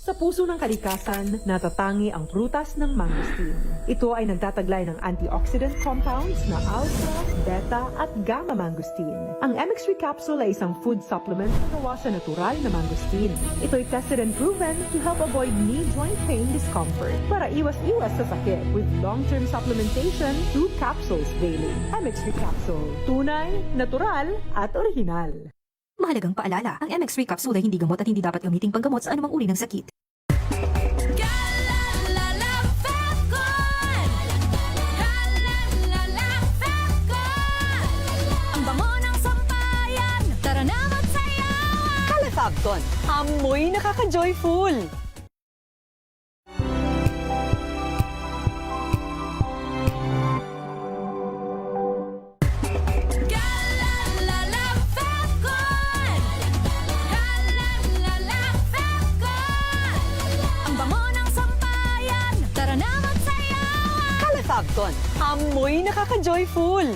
Sa puso ng kalikasan, natatangi ang prutas ng mangosteen. Ito ay nagtataglay ng antioxidant compounds na alpha, beta at gamma mangosteen. Ang MX3 capsule ay isang food supplement na gawa sa natural na mangosteen. Ito ay tested and proven to help avoid knee joint pain discomfort para iwas-iwas sa sakit with long-term supplementation 2 capsules daily. MX3 capsule. Tunay, natural at original. Mahalagang paalala, ang MX3 capsule ay hindi gamot at hindi dapat gamiting panggamot sa anumang uri ng sakit. Ang bango ng sampayan, tara na magsayawan! Calafabcon, amoy nakaka-joyful! Calafabcon, amoy nakaka-joyful!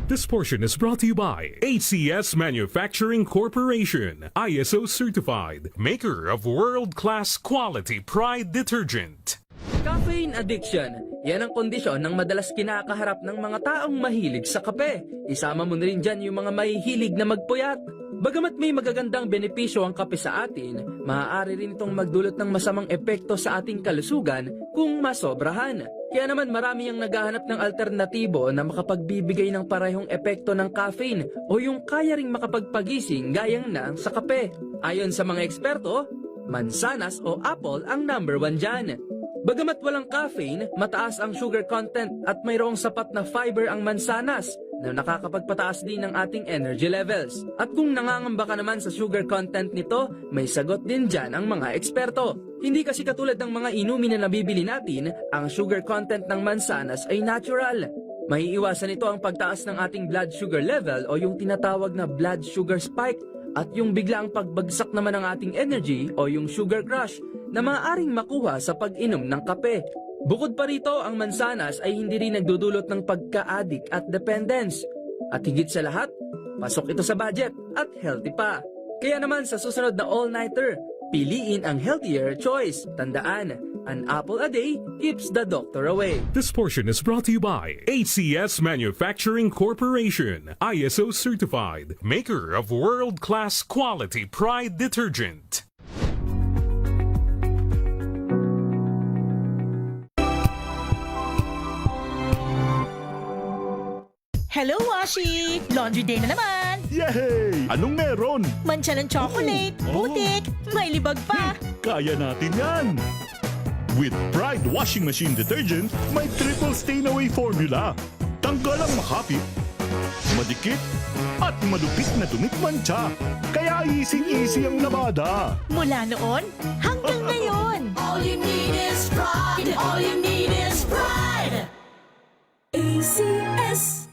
This portion is brought to you by ACS Manufacturing Corporation, ISO certified, maker of world-class quality Pride detergent. Caffeine addiction. Yan ang kondisyon ng madalas kinakaharap ng mga taong mahilig sa kape. Isama mo na rin dyan yung mga mahihilig na magpuyat. Bagamat may magagandang benepisyo ang kape sa atin, maaari rin itong magdulot ng masamang epekto sa ating kalusugan kung masobrahan. Kaya naman marami ang naghahanap ng alternatibo na makapagbibigay ng parehong epekto ng caffeine o yung kaya ring makapagpagising gayang na sa kape. Ayon sa mga eksperto, mansanas o apple ang number 1 dyan. Bagamat walang caffeine, mataas ang sugar content at mayroong sapat na fiber ang mansanas na nakakapagpataas din ng ating energy levels. At kung nangangamba ka naman sa sugar content nito, may sagot din dyan ang mga eksperto. Hindi kasi katulad ng mga inumin na nabibili natin, ang sugar content ng mansanas ay natural. Maiiwasan ito ang pagtaas ng ating blood sugar level o yung tinatawag na blood sugar spike at yung biglaang pagbagsak naman ng ating energy o yung sugar crash na maaaring makuha sa pag-inom ng kape. Bukod pa rito, ang mansanas ay hindi rin nagdudulot ng pagka-addict at dependence. At higit sa lahat, pasok ito sa budget at healthy pa. Kaya naman sa susunod na all-nighter, piliin ang healthier choice. Tandaan, an apple a day keeps the doctor away. This portion is brought to you by ACS Manufacturing Corporation, ISO certified, maker of world-class quality Pride detergent. Hello, Washi! Laundry day na naman! Yay! Anong meron? Mancha ng chocolate, Oh. putik, may libag pa! Kaya natin yan! With Pride Washing Machine Detergent, may triple stain-away formula. Tanggal ang makapit, madikit, at madupit na dumit-mancha. Kaya easy-easy ang labada. Mula noon hanggang ngayon! All you need is pride. All you need is pride. ACS.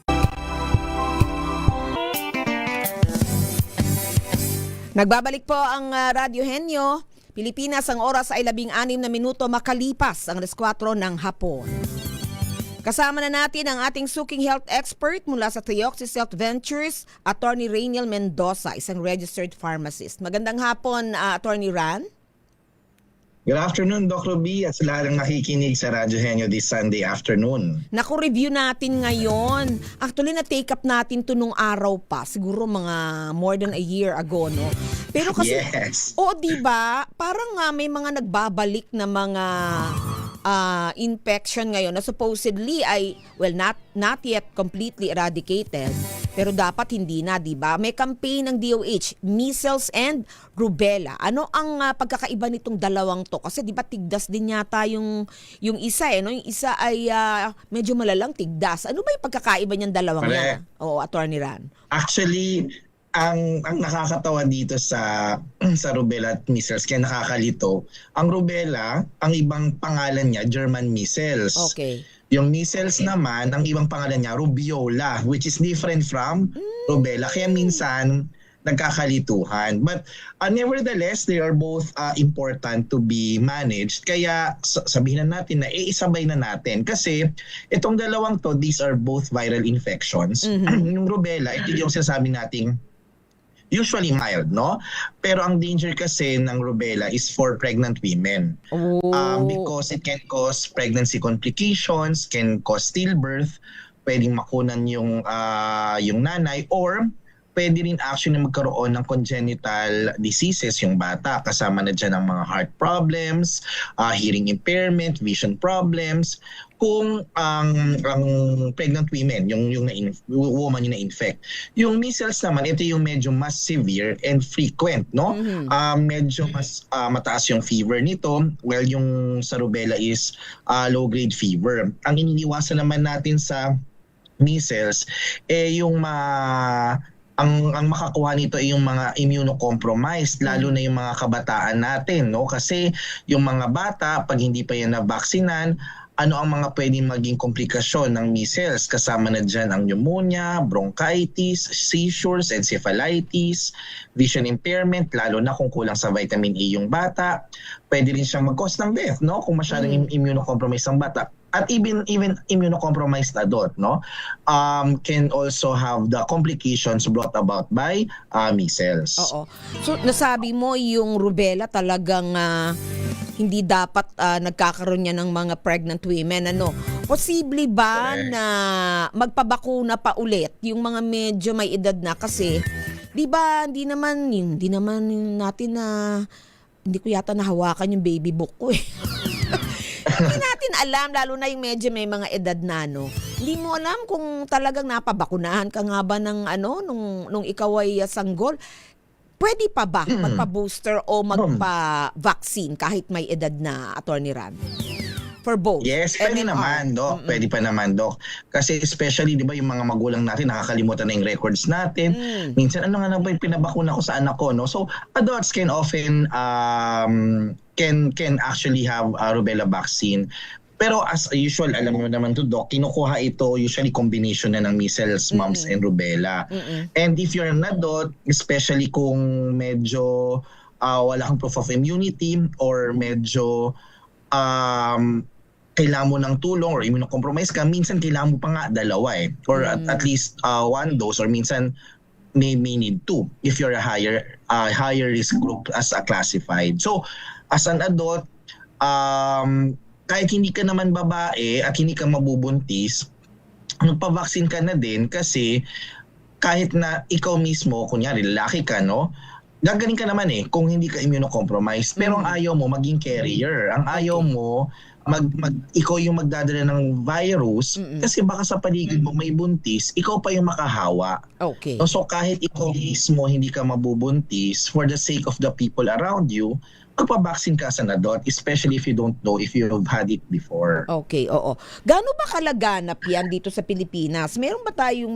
Nagbabalik po ang Radyo Henyo. Pilipinas, ang oras ay 16 na minuto makalipas ang 4 ng hapon. Kasama na natin ang ating suking health expert mula sa Theoxis Health Ventures, Attorney Rainiel Mendoza, isang registered pharmacist. Magandang hapon, Attorney Ran. Good afternoon, Dr. B, at sa lahat ng nakikinig sa Radyo Henyo this Sunday afternoon. Naku-review natin ngayon. Actually, na-take up natin to nung araw pa. Siguro mga more than a year ago, no? Pero kasi, Yes. diba? Parang may mga nagbabalik na mga infection ngayon na supposedly ay, well, not yet completely eradicated. Pero dapat hindi na, diba? May campaign ng DOH, measles and rubella. Ano ang pagkakaiba nitong dalawang to? Kasi diba tigdas din yata yung isa no? Yung isa ay medyo malalang tigdas. Ano ba yung pagkakaiba niyang dalawang yan? Oo, Attorney Ran. Actually, ang nakakatawa dito sa rubella at measles, kaya nakakalito, ang rubella, ang ibang pangalan niya, German measles. Okay. Yung measles naman, ang ibang pangalan niya, rubiola, which is different from rubella. Kaya minsan, nagkakalituhan. But nevertheless, they are both important to be managed. Kaya sabihin na natin na isabay na natin. Kasi itong dalawang to, these are both viral infections. Yung rubella, ito yung sinasabi nating usually mild, no? Pero ang danger kasi ng rubella is for pregnant women. Because it can cause pregnancy complications, can cause stillbirth, pwedeng makunan yung nanay, or pwede rin actually magkaroon ng congenital diseases yung bata. Kasama na dyan ang mga heart problems, hearing impairment, vision problems. Kung ang pregnant women, yung woman yung na-infect. Yung measles naman, ito yung medyo mas severe and frequent, no? Medyo mas mataas yung fever nito. Well, yung sa rubella is low-grade fever. Ang iniiwasan naman natin sa measles, yung ang makakuha nito ay yung mga immunocompromised, lalo na yung mga kabataan natin, no? Kasi yung mga bata, pag hindi pa yan nabaksinan, ano ang mga pwedeng maging komplikasyon ng measles? Kasama na dyan ang pneumonia, bronchitis, seizures, encephalitis, vision impairment, lalo na kung kulang sa vitamin A yung bata. Pwede rin siyang mag-cause ng death, no? Kung masyadong immunocompromised ang bata. At even immunocompromised adult, no, can also have the complications brought about by measles. Oo. So nasabi mo yung rubella talagang hindi dapat nagkakaroon niya ng mga pregnant women. Ano? Posible ba na magpabakuna pa ulit yung mga medyo may edad na, kasi 'di ba hindi naman natin na hindi ko yata nahawakan yung baby book ko eh. Hindi natin alam, lalo na yung medyo may mga edad na, no. Hindi mo alam kung talagang napabakunahan ka nga ba ng nung ikaw ay sanggol. Pwede pa ba magpa-booster o magpa-vaccine kahit may edad na, Attorney Ran? For both? Yes, pwede naman, Doc. Pwede pa naman, Doc. Kasi especially, di ba, yung mga magulang natin, nakakalimutan na yung records natin. Minsan, ano nga na ba yung pinabakuna ko sa anak ko, no? So, adults can often, can actually have a rubella vaccine. Pero as usual, alam mo naman to, Doc, kinukuha ito usually combination na ng measles, mumps, and rubella. And if you're an adult, especially kung medyo wala kang proof of immunity or medyo kailangan mo ng tulong or immunocompromised ka, minsan kailangan mo pa nga dalawa eh. Or at least one dose, or minsan may need two if you're a higher risk group as a classified. So, as an adult, kahit hindi ka naman babae at hindi ka mabubuntis, magpa-vaccine ka na din, kasi kahit na ikaw mismo, kunyari lalaki ka, no, gagaling ka naman eh kung hindi ka immunocompromised. Pero ang ayaw mo maging carrier. Ang ayaw mo ikaw yung magdadala ng virus, kasi baka sa paligid mo may buntis, ikaw pa yung makahawa. Okay. So kahit ikaw mismo hindi ka mabubuntis, for the sake of the people around you, magpa-vaccine ka sa adult, especially if you don't know if you've had it before. Okay, oo. Gaano ba kalaganap yan dito sa Pilipinas? Meron ba tayong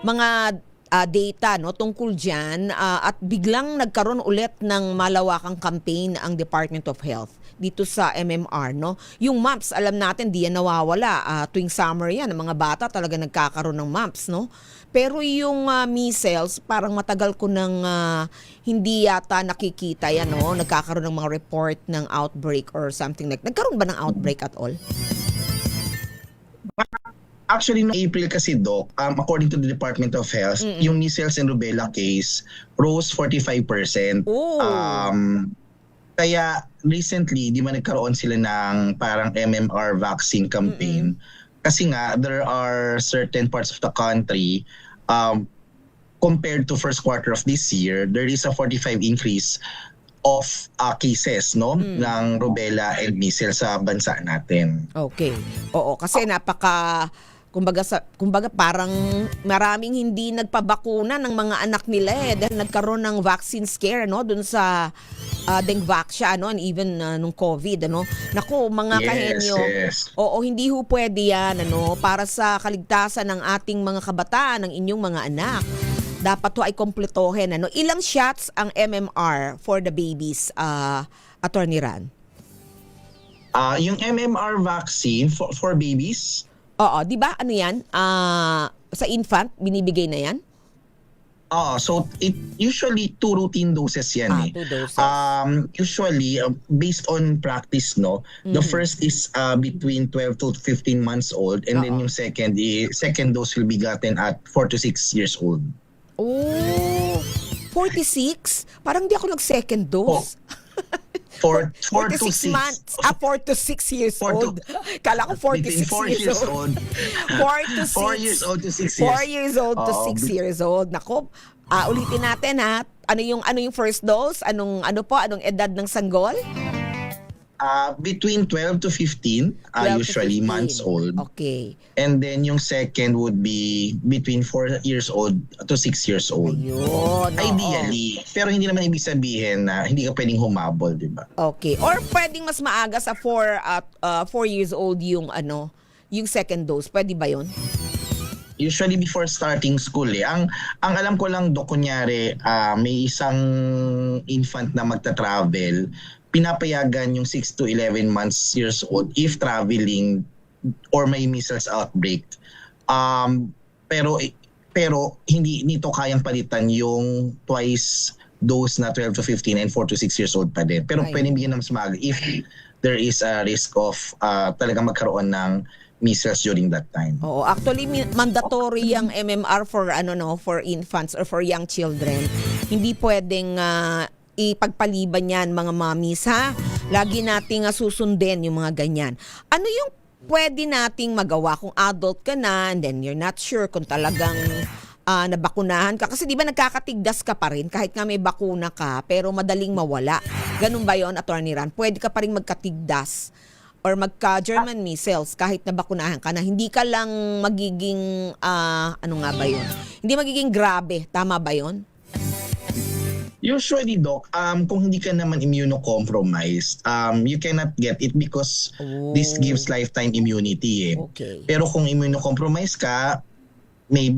mga data, no, tungkol dyan, at biglang nagkaroon ulit ng malawakang campaign ang Department of Health dito sa MMR, no? Yung mumps, alam natin, di yan nawawala. Tuwing summer yan, ang mga bata talaga nagkakaroon ng mumps, no? Pero yung measles, parang matagal ko nang hindi yata nakikita yan, no? Nagkakaroon ng mga report ng outbreak or something like. Nagkaroon ba ng outbreak at all? Actually, noong April kasi, Doc, according to the Department of Health, yung measles and rubella case rose 45%. Kaya recently, di ba nagkaroon sila ng parang MMR vaccine campaign? Kasi nga, there are certain parts of the country, compared to first quarter of this year, there is a 45 increase of cases, no, ng rubella and measles sa bansa natin. Okay. Oo, kasi kumbaga parang maraming hindi nagpabakuna ng mga anak nila dahil nagkaroon ng vaccine scare, no, dun sa Dengvaxia, no, and even nung COVID, ano. Naku, mga kahenyo. Yes. Oo, hindi ho pwede yan, ano, para sa kaligtasan ng ating mga kabataan, ng inyong mga anak. Dapat ho ay kompletohin, ano. Ilang shots ang MMR for the babies, Attorney Ran? Yung MMR vaccine for babies, Oo, di ba? Ano yan? Sa infant, binibigay na yan? So it usually 2 routine doses yan eh. 2 doses. Usually, based on practice, no, the first is between 12 to 15 months old, and then yung second dose will be gotten at 4 to 6 years old. Oh, 46? Parang di ako nag-second dose. 4 to 46 6. months. 4 to 6 years 4 to- old. Kala ko 46 Between 4 years old. 4 to 6. 4 years old to 6 years. 4 years old to Oo, 6 years old. Nako, ulitin natin ha. Ano yung first dose? Anong edad ng sanggol? Between 12 to 15, 12 to usually 15. months old. Okay. And then yung second would be between 4 years old to 6 years old. Ayun. oo. Ideally. Pero hindi naman ibig sabihin na hindi ka pwedeng humabol, di ba? Okay. Or pwedeng mas maaga sa 4 years old yung second dose. Pwede ba yun? Usually before starting school eh. Ang alam ko lang do, kunyari, may isang infant na magta-travel, pinapayagan yung 6 to 11 years old if traveling or may measles outbreak. Pero hindi nito kayang palitan yung twice dose na 12 to 15 and 4 to 6 years old pa din. Pero Ay. pwedeng bigyan ng mas maaga if there is a risk of talagang magkaroon ng measles during that time. Oo, actually mandatory yung MMR for for infants or for young children. Hindi pwedeng ipagpaliban yan mga mommies ha. Lagi nating susundin yung mga ganyan. Ano yung pwede nating magawa kung adult ka na and then you're not sure kung talagang nabakunahan ka? Kasi di ba nagkakatigdas ka pa rin kahit nga may bakuna ka pero madaling mawala. Ganun ba yon, Attorney Ran? Pwede ka pa rin magkatigdas or magka-German measles kahit nabakunahan ka na. Hindi ka lang magiging, ano nga ba yun? Hindi magiging grabe. Tama ba yun? Usually, Doc, kung hindi ka naman immunocompromised, you cannot get it because this gives lifetime immunity eh. Okay. Pero kung immunocompromised ka, may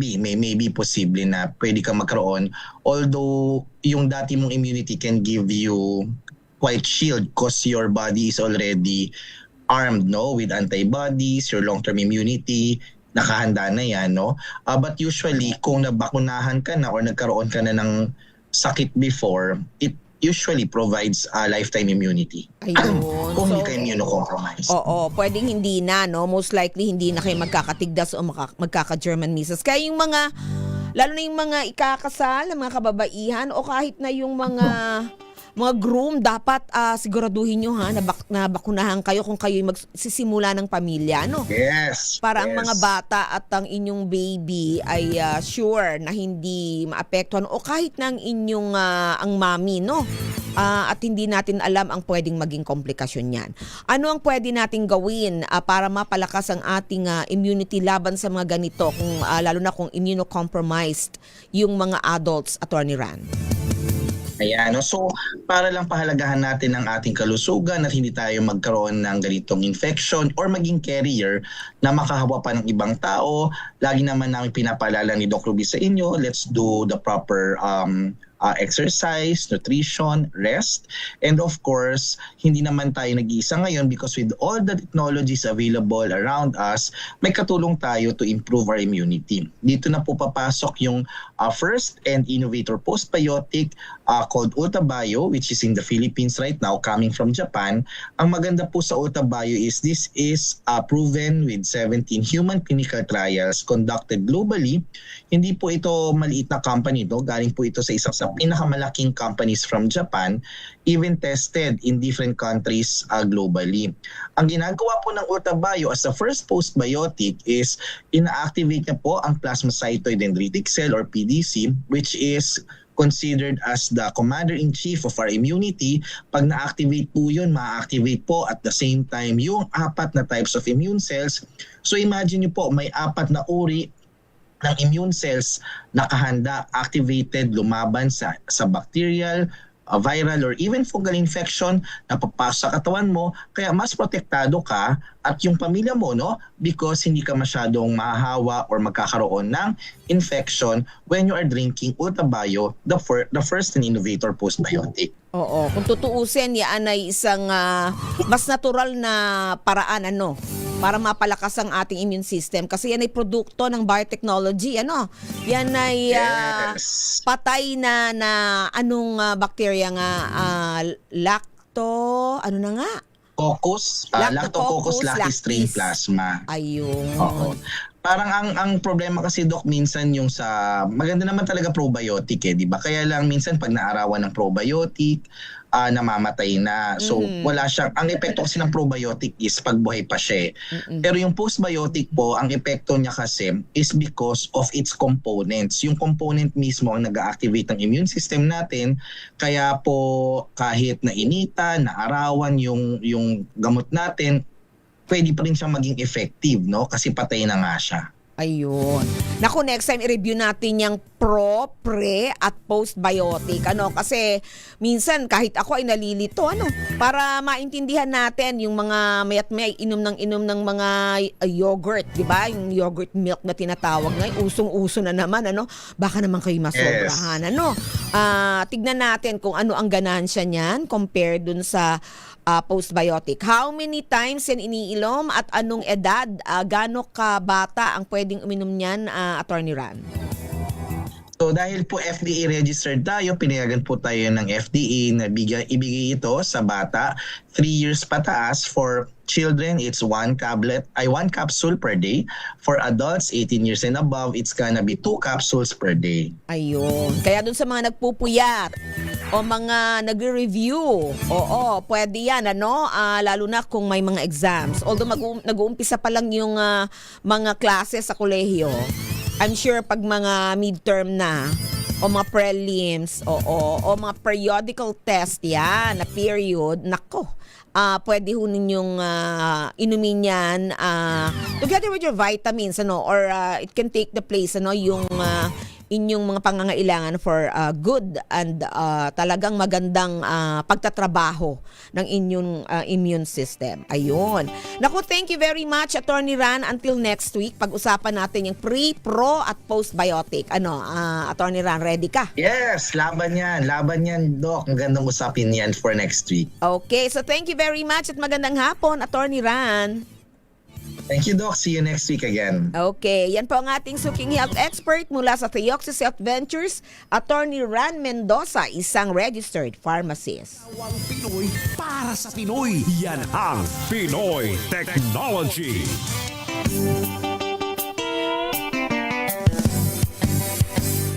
posible na pwede ka magkaroon. Although, yung dati mong immunity can give you quite shield because your body is already armed, no, with antibodies, your long-term immunity, nakahanda na yan, no? But usually, kung nabakunahan ka na or nagkaroon ka na ng sakit before, it usually provides a lifetime immunity. Ayun. Kung hindi ka immunocompromised. Oo, pwedeng hindi na, no? Most likely, hindi na kayo magkakatigdas o magkaka-German measles. Kaya yung mga, lalo na yung mga ikakasal, mga kababaihan, o kahit na yung mga groom, dapat siguraduhin nyo ha, na bakunahan kayo kung kayo magsisimula ng pamilya, no? Yes. Para ang yes. mga bata at ang inyong baby ay sure na hindi maapektuhan o kahit na ang inyong ang mami, no? At hindi natin alam ang pwedeng maging komplikasyon niyan. Ano ang pwede nating gawin para mapalakas ang ating immunity laban sa mga ganito, kung lalo na kung immunocompromised yung mga adults, Attorney Ran? Ayan, no? So para lang pahalagahan natin ang ating kalusugan at hindi tayo magkaroon ng ganitong infection or maging carrier na makahawa pa ng ibang tao, lagi naman namin pinapaalala ni Dr. Ruby sa inyo, let's do the proper exercise, nutrition, rest, and of course, hindi naman tayo nag-iisa ngayon because with all the technologies available around us, may katulong tayo to improve our immunity. Dito na po papasok yung first and innovator postbiotic called Ultabio, which is in the Philippines right now, coming from Japan. Ang maganda po sa Ultabio is this is proven with 17 human clinical trials conducted globally. Hindi po ito maliit na company, no? Galing po ito sa isang sa pinakamalaking companies from Japan, even tested in different countries globally. Ang ginagawa po ng Ultabio as the first postbiotic is ina-activate niya po ang plasmacytoid dendritic cell or PDC, which is considered as the commander-in-chief of our immunity. Pag na-activate po yun, ma-activate po at the same time yung 4 na types of immune cells. So imagine nyo po, may 4 na uri ng immune cells nakahanda, activated, lumaban sa bacterial, viral, or even fungal infection na papasok sa katawan mo. Kaya mas protektado ka at yung pamilya mo, no? Because hindi ka masyadong mahahawa or magkakaroon ng infection when you are drinking Ultabio, the first and innovator postbiotic. Oo, kung tutuusin, yan ay isang mas natural na paraan para mapalakas ang ating immune system kasi yan ay produkto ng biotechnology, Yan ay Yes. patay na anong bacteria nga, lacto, ano na nga? Lactococcus lactis strain lactis. plasma. Ayun. Oo. Parang ang problema kasi Doc minsan yung sa maganda naman talaga probiotic di ba? Kaya lang minsan pag naarawan ng probiotic, namamatay na. So wala siyang ang epekto kasi ng probiotic is pagbuhay pa siya. Pero yung postbiotic po, ang epekto niya kasi is because of its components. Yung component mismo ang nag-activate ng immune system natin. Kaya po kahit nainitan, naarawan yung gamot natin, pwede pa rin siyang maging effective, no? Kasi patay na nga siya. Ayun. Naku, next time i-review natin yung pro, pre, at postbiotic. Kasi minsan kahit ako ay nalilito, para maintindihan natin yung mga mayat may inom ng mga yogurt, di ba? Yung yogurt milk na tinatawag ngayon, usong-uso na naman, Baka naman kayo masobrahan, tignan natin kung ano ang ganansya niyan compared dun sa postbiotic. How many times yan iniilom at anong edad? Gaano ka bata ang pwedeng uminom niyan, Attorney Ran? So dahil po FDA registered tayo, pinayagan po tayo ng FDA na ibigay ito sa bata 3 years pataas. For children, it's 1 capsule per day. For adults 18 years and above, it's gonna be 2 capsules per day. Ayun. Kaya dun sa mga nagpupuyat o mga nagre-review, pwede yan, lalo na kung may mga exams. Although nag-uumpisa pa lang yung mga classes sa kolehiyo, I'm sure pag mga midterm na o mga prelims o mga periodical test yan na period, nako, pwede ho ninyong inumin yan together with your vitamins or it can take the place yung inyong mga pangangailangan for good and talagang magandang pagtatrabaho ng inyong immune system. Ayun. Naku, thank you very much, Attorney Ran. Until next week, pag-usapan natin yung pre, pro, at postbiotic. Attorney Ran, ready ka? Yes, laban yan, Doc. Ang gandang usapin yan for next week. Okay, so thank you very much at magandang hapon, Attorney Ran. Thank you, Doc. See you next week again. Okay, yan po ang ating suking health expert mula sa Theoxis Health Ventures, Attorney Ran Mendoza, isang registered pharmacist. Ang Pinoy para sa Pinoy. Yan ang Pinoy Technology.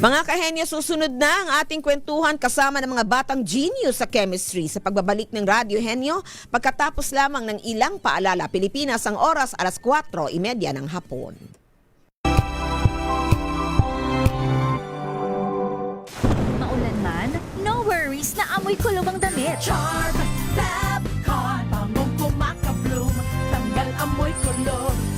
Mga kahenyo, susunod na ang ating kwentuhan kasama ng mga batang genius sa chemistry sa pagbabalik ng Radyo Henyo pagkatapos lamang ng ilang paalala. Pilipinas, ang oras, 4:30 ng hapon. Maulan man, no worries na amoy ko lumang damit. Charm, Fab, Con, pangong kumakabloom, tanggal amoy kulog.